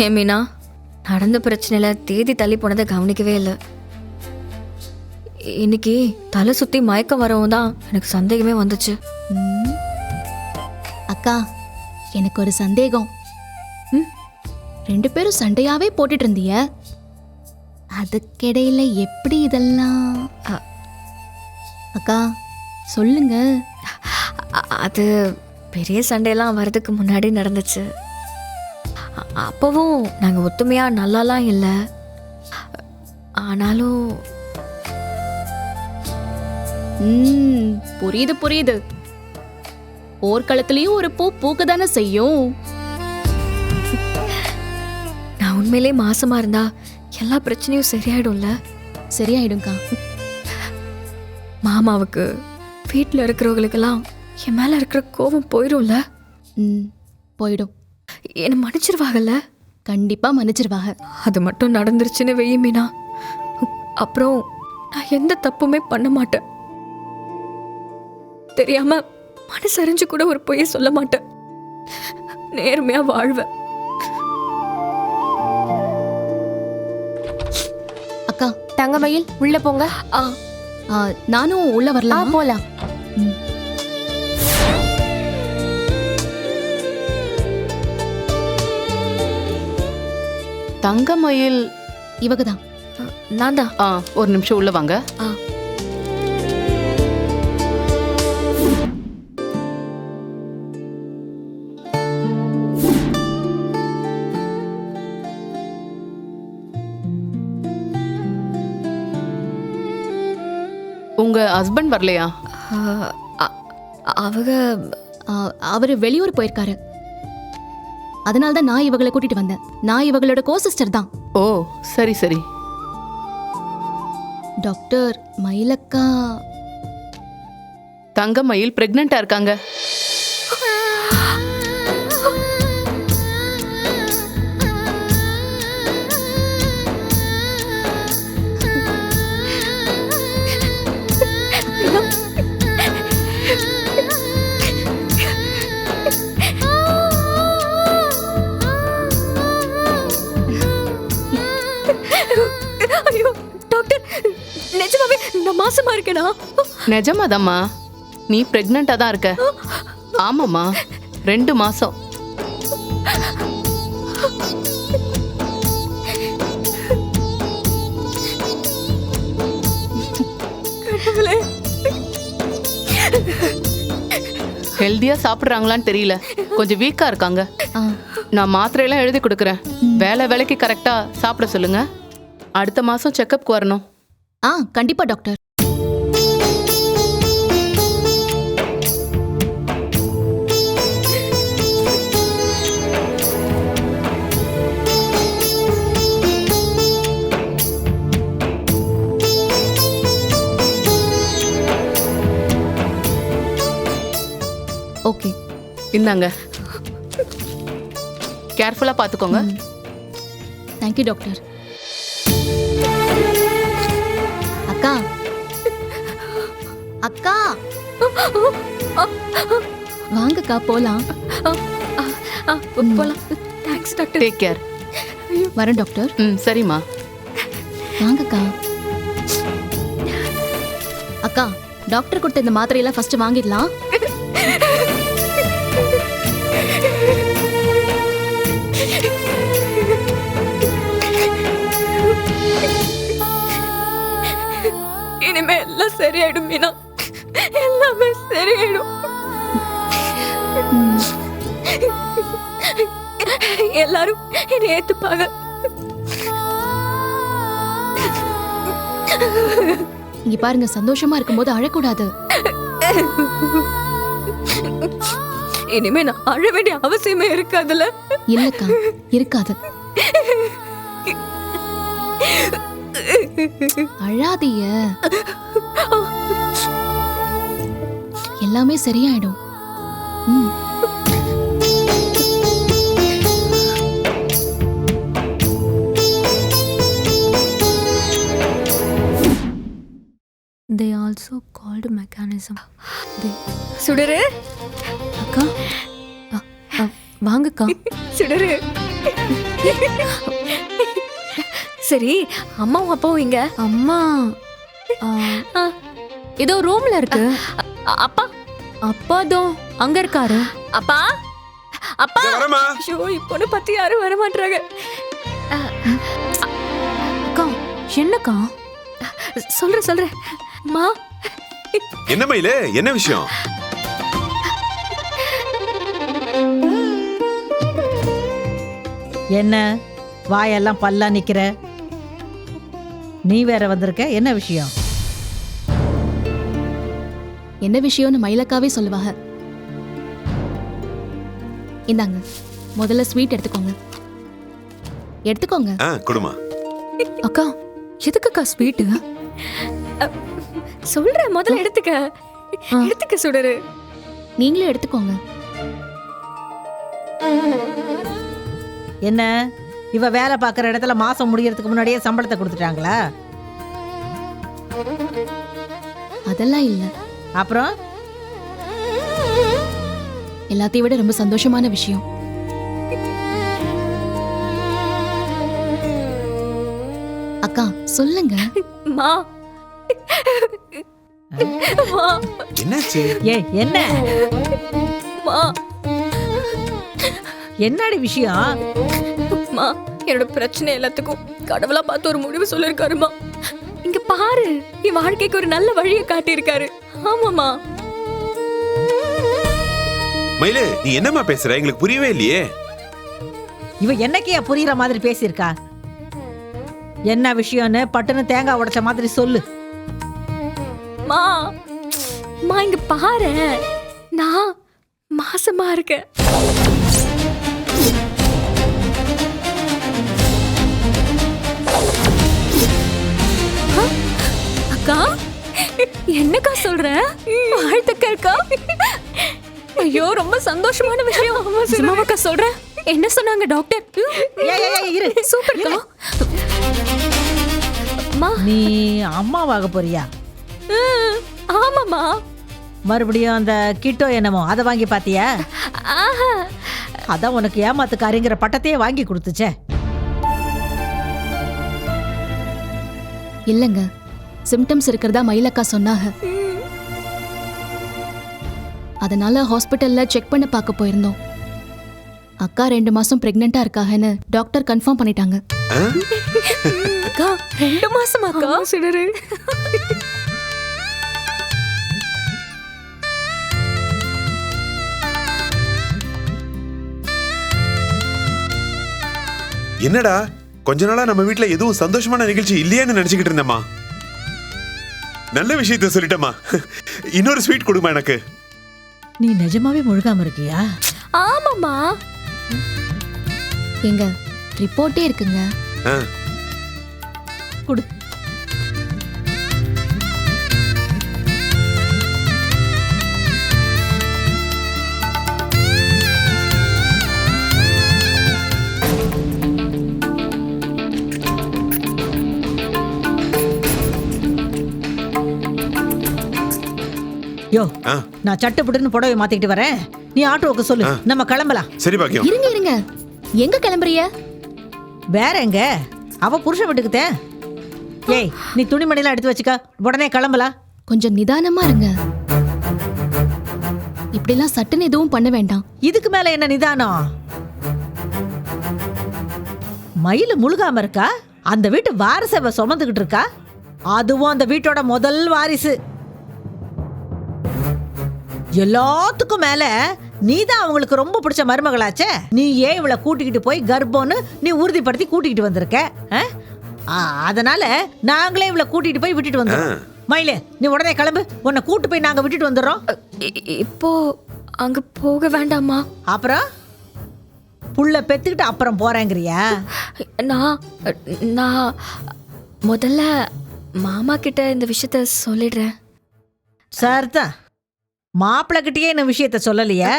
ஏன் மீனா, நடந்த பிரச்சனையில தேதி தள்ளி போனதை கவனிக்கவே இல்லை. இன்னைக்கு தலை சுத்தி மயக்கம் வரவும் தான் எனக்கு சந்தேகமே வந்துச்சு. அக்கா, எனக்கு ஒரு சந்தேகம். ரெண்டு பேரும் சண்டையாவே போட்டுட்டு இருந்தீங்க, அதுக்கிடையில எப்படி இதெல்லாம்? அக்கா சொல்லுங்க. அது பெரிய சண்டையெல்லாம் வர்றதுக்கு முன்னாடி நடந்துச்சு. அப்பவும் நாங்கள் ஒத்துமையா நல்லாலாம் இல்லை. ஆனாலும் புரியுது புரியுது. போர்க்களத்திலயும் ஒரு பூ பூக்க தானே செய்யும். நான் உண்மையிலே மாசமா இருந்தா எல்லா பிரச்சனையும் சரியாயிடும்ல? சரியாயிடும்க்கா. மாமாவுக்கு வீட்டில் இருக்கிறவங்களுக்கெல்லாம் என் மேல இருக்கிற கோபம் போயிடும்ல? போயிடும். என்னை மன்னிச்சிருவாங்கல்ல? கண்டிப்பா மன்னிச்சிருவாங்க. அது மட்டும் நடந்துருச்சுன்னு வெய்ய மீனா, அப்புறம் நான் எந்த தப்புமே பண்ண மாட்டேன். தெரியாம மனசறிஞ்சு கூட ஒரு பொய்ய சொல்ல மாட்டேன். நேர்மையா வாழ்வேன். அக்கா, தங்கமயில் உள்ள போங்க. நானும் உள்ள வரலாம். போலாம். தங்கமயில் இவங்கதான். நான் தான். ஒரு நிமிஷம் உள்ள வாங்க. உங்க ஹஸ்பண்ட் வரலையா? அவங்க அவரு வெளியூர் போயிருக்காரு. அதனால்தான் நான் இவங்களை கூட்டிட்டு வந்தேன். நான் இவங்களோட கோ சிஸ்டர் தான். ஓ சரி சரி. டாக்டர், மயிலக்கா தங்கமயில் பிரெக்னெண்டா இருக்காங்க. ஐயோ டாக்டர், நிஜமாவே நான் மாசமா இருக்கேனா? நிஜமாதாம்மா, நீ பிரெக்னெண்டா தான் இருக்க. ஆமாம்மா, 2 மாசம். ஹெல்தியா சாப்பிடுறாங்களான்னு தெரியல, கொஞ்சம் வீக்கா இருக்காங்க. நான் மாத்திரையெல்லாம் எழுதி கொடுக்குறேன். வேலைக்கு கரெக்டா சாப்பிட சொல்லுங்க. அடுத்த மாசம் செக்கப்க்கு வரணும். கண்டிப்பா டாக்டர். ஓகே, இந்தாங்க, கேர்ஃபுல்லா பாத்துக்கோங்க. Thank you doctor. அக்கா, அக்கா வாங்கக்கா போலாம். போலாம். Thanks doctor. Take care. வரேன் டாக்டர். சரிம்மா. வாங்கக்கா. அக்கா, டாக்டர் கொடுத்த இந்த மாத்திரையெல்லாம் ஃபர்ஸ்ட் வாங்கிடலாம். இனிமே எல்லாம் சரியாயிடும் மீனா, எல்லாமே சரியாயிடும். எல்லாரும் என்னை ஏத்துப்பாங்க. இங்க பாருங்க, சந்தோஷமா இருக்கும்போது அழக்கூடாது. இனிமே நான் அழ வேண்டிய அவசியமே இருக்காதுல்ல? இல்லக்கா, இருக்காது. அழாதீய, எல்லாமே சரியாயிடும். They also called mechanism. சுடரு அக்கா, வாங்கக்கா. சுடரு சரி, அம்மாவும் அப்பாவும் இங்க? அம்மா ஏதோ ரூம்ல இருக்கு. அப்பா? அப்பாதோ அங்க இருக்காரு. அப்பா அப்பா வரமா ஐயோ, இப்போன்னு பத்தி யாரும் வர மாட்டாங்க. அக்கா என்னக்கா? சொல்றேன் மா. என்ன மயிலு, என்ன விஷயம்? என்ன வாயெல்லாம் பல்லா நிக்கிற? நீ வேற வந்திருக்க, என்ன விஷயம்? என்ன விஷயம்னு மயிலக்காவே சொல்லுவாங்க. இந்தாங்க, முதல்ல ஸ்வீட் எடுத்துக்கோங்க. எடுத்துக்கோங்க. குடுமா. அக்கா, எதுக்குக்கா ஸ்வீட்டு? சொல்றேன், முதல்ல எடுத்துக்க சுடரு. நீங்களும் எடுத்துக்கோங்க. என்ன இவ வேலை பார்க்குற இடத்துல மாசம் முடியறதுக்கு முன்னாடியே சம்பளத்தை கொடுத்துட்டாங்களா? அதெல்லாம் இல்ல. அப்புறம் எல்லாத்தையும் விட ரொம்ப சந்தோஷமான விஷயம். அக்கா சொல்லுங்க. மா மா, என்னாச்சு? என்ன மா என்னடி விஷயம்? மா, என்னோட பிரச்சனை எல்லாத்துக்கும் கடவுளா பார்த்து ஒரு முடிவு சொல்லிருக்காருமா. இங்க பாரு, என் வாழ்க்கைக்கு ஒரு நல்ல வழியை காட்டியிருக்காரு. ஆமாமா. மயிலு, நீ என்னம்மா பேசுற? எங்களுக்கு புரியவே இல்லையே. இவ என்னைக்கே புரியுற மாதிரி பேசியிருக்கா? என்ன விஷயம்னு பட்டுன்னு தேங்காய் உடைச்ச மாதிரி சொல்லு. மா மா, இங்க பாரு, நான் மாசமா இருக்கேன். அக்கா, என்னக்கா சொல்ற? வாழ்த்துக்கள்க்கா. ஐயோ, ரொம்ப சந்தோஷமான விஷயம். சும்மாவாக்கா சொல்றேன்? என்ன சொன்னாங்க டாக்டர்? இரு, சூப்பர்க்கா. அம்மா, நீ அம்மாவாக போறியா? ஆமாமா. மறுபடியும் அந்த கிட்டோ என்னமோ அதை வாங்கி பாத்தியா? ஆஹா, அதான் உனக்கு ஏமாத்துக்காரிங்கிற பட்டத்தையே வாங்கி கொடுத்துச்சே. இல்லங்க, சிம்டம்ஸ் இருக்கிறதா மயிலக்கா சொன்னாங்க. அதனால ஹாஸ்பிட்டல்ல செக் பண்ண பார்க்க போயிருந்தோம். அக்கா 2 மாசம் பிரெக்னெண்டா இருக்காங்கன்னு டாக்டர் கன்ஃபார்ம் பண்ணிட்டாங்க. அக்கா 2 மாசமாக்கா? சுடரு. என்னடா, கொஞ்ச நாளா நம்ம வீட்ல எதுவும் சந்தோஷமான நிகழ்ச்சி இல்லையான்னு நினைச்சுக்கிட்டு இருந்தேம்மா. நல்ல விஷயத்த சொல்லிட்டேம்மா. இன்னொரு ஸ்வீட் கொடுமா எனக்கு. நீ நிஜமாவே முழுகாம இருக்கியா? ஆமாமா. எங்க ரிப்போர்ட்டே இருக்குங்க. குடு. யோ, நான் சட்டுப்புட்டுன்னு புடவை மாத்திக்கிட்டு வரேன். நீ ஆட்டோவுக்கு சொல்லு, நம்ம கிளம்பலாம். சரி பாக்கியம். இருங்க, எங்க கிளம்புறிய? வேற எங்க? அவ புருஷன் வீட்டுக்குத்தே. ஏய், நீ துணிமணிலாம் எடுத்து வச்சுக்க, உடனே கிளம்பலாம். கொஞ்சம் நிதானமா இருங்க. இப்படிலாம் சட்டுன்னு எதுவும் பண்ண வேண்டாம். இதுக்கு மேல என்ன நிதானம்? மயில முழுகாம இருக்கா? அந்த வீட்டு வாரிசை சுமந்துகிட்டு இருக்கா. அதுவும் அந்த வீட்டோட முதல் வாரிசு. எல்லாத்துக்கும் மேல நீதான் அவங்களுக்கு ரொம்ப பிடிச்ச மருமகளாச்சே. நீ ஏன் இவளை கூட்டிக்கிட்டு போய் கர்ப்பம்னு நீ உறுதிப்படுத்தி கூட்டிக்கிட்டு வந்திருக்க. அதனால நாங்களே இவளை கூட்டிட்டு போய் விட்டுட்டு வந்தோம். மயிலே, நீ உடனே கிளம்பு. உன்னை கூட்டு போய் நாங்க விட்டுட்டு வந்துடுறோம். இப்போ அங்க போக வேண்டாமா? அப்புறம் புள்ள பெத்துக்கிட்டு அப்புறம் போறேங்கிறியா? நான் முதல்ல மாமா கிட்ட இந்த விஷயத்த சொல்லிடுறேன். சரிதான். மாப்பிள்ளை கிட்டயே இந்த விஷயத்த சொல்லலையா?